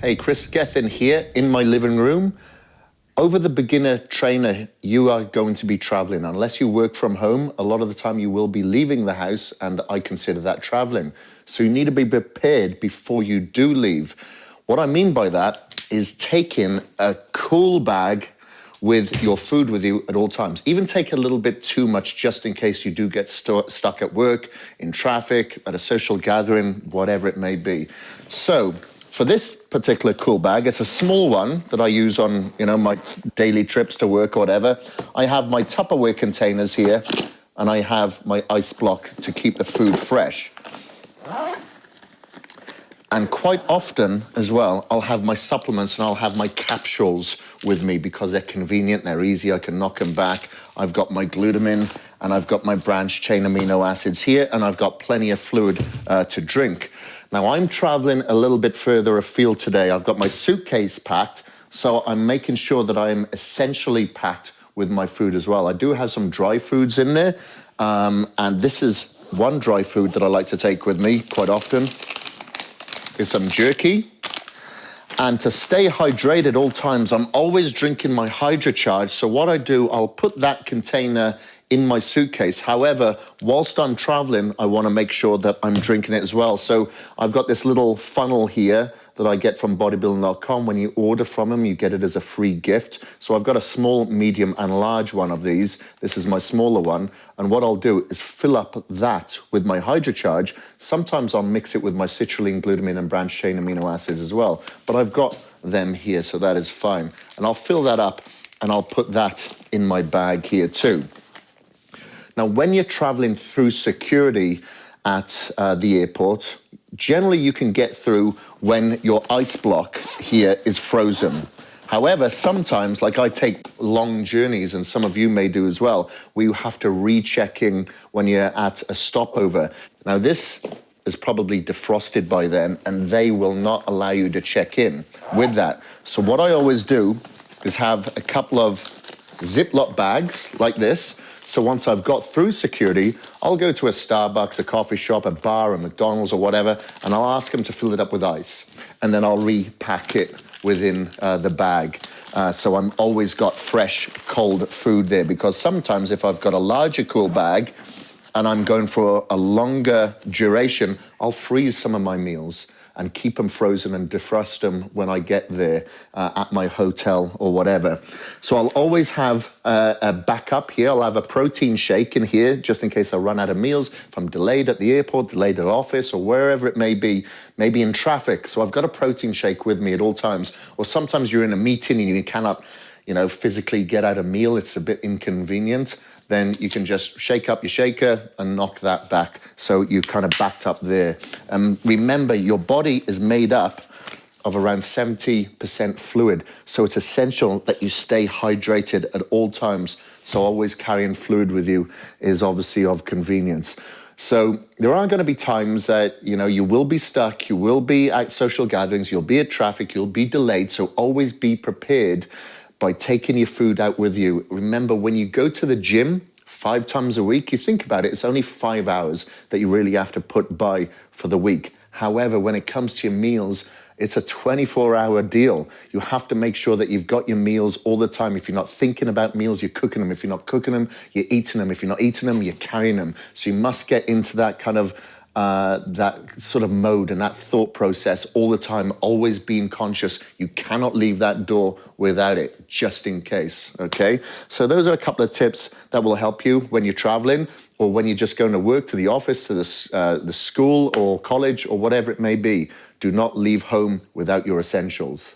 Hey, Kris, Gethin here in my living room. Over the beginner trainer, you are going to be traveling. Unless you work from home, a lot of the time you will be leaving the house, and I consider that traveling. So you need to be prepared before you do leave. What I mean by that is taking a cool bag with your food with you at all times. Even take a little bit too much just in case you do get stuck at work, in traffic, at a social gathering, whatever it may be. So for this particular cool bag, it's a small one that I use on, my daily trips to work or whatever. I have my Tupperware containers here, and I have my ice block to keep the food fresh. And quite often as well, I'll have my supplements and I'll have my capsules with me because they're convenient, they're easy, I can knock them back. I've got my glutamine and I've got my branched chain amino acids here, and I've got plenty of fluid to drink. Now, I'm traveling a little bit further afield today. I've got my suitcase packed, so I'm making sure that I am essentially packed with my food as well. I do have some dry foods in there, and this is one dry food that I like to take with me quite often. Is some jerky. And to stay hydrated at all times, I'm always drinking my HydroCharge. So what I do, I'll put that container in my suitcase. However, whilst I'm traveling, I want to make sure that I'm drinking it as well. So I've got this little funnel here that I get from bodybuilding.com. When you order from them, you get it as a free gift. So I've got a small, medium, and large one of these. This is my smaller one. And what I'll do is fill up that with my HydroCharge. Sometimes I'll mix it with my citrulline, glutamine, and branched chain amino acids as well. But I've got them here, so that is fine. And I'll fill that up, and I'll put that in my bag here too. Now, when you're traveling through security at the airport, generally you can get through when your ice block here is frozen. However, sometimes, like I take long journeys, and some of you may do as well, where you have to recheck in when you're at a stopover. Now, this is probably defrosted by then, and they will not allow you to check in with that. So what I always do is have a couple of Ziploc bags like this. So once I've got through security, I'll go to a Starbucks, a coffee shop, a bar, a McDonald's or whatever, and I'll ask them to fill it up with ice. And then I'll repack it within the bag. So I'm always got fresh, cold food there, because sometimes if I've got a larger cool bag and I'm going for a longer duration, I'll freeze some of my meals and keep them frozen and defrost them when I get there at my hotel or whatever. So I'll always have a backup here. I'll have a protein shake in here just in case I run out of meals, if I'm delayed at the airport, delayed at office, or wherever it may be, maybe in traffic. So I've got a protein shake with me at all times. Or sometimes you're in a meeting and you cannot, physically get out a meal. It's a bit inconvenient. Then you can just shake up your shaker and knock that back. So you're kind of backed up there. Remember, your body is made up of around 70% fluid. So it's essential that you stay hydrated at all times. So always carrying fluid with you is obviously of convenience. So there are going to be times that, you will be stuck, you will be at social gatherings, you'll be at traffic, you'll be delayed. So always be prepared by taking your food out with you. Remember, when you go to the gym 5 times a week, you think about it, it's only 5 hours that you really have to put by for the week. However, when it comes to your meals, it's a 24-hour deal. You have to make sure that you've got your meals all the time. If you're not thinking about meals, you're cooking them. If you're not cooking them, you're eating them. If you're not eating them, you're carrying them. So you must get into that kind of that sort of mode and that thought process all the time, always being conscious. You cannot leave that door without it, just in case, okay? So those are a couple of tips that will help you when you're traveling, or when you're just going to work, to the office, to the school or college or whatever it may be. Do not leave home without your essentials.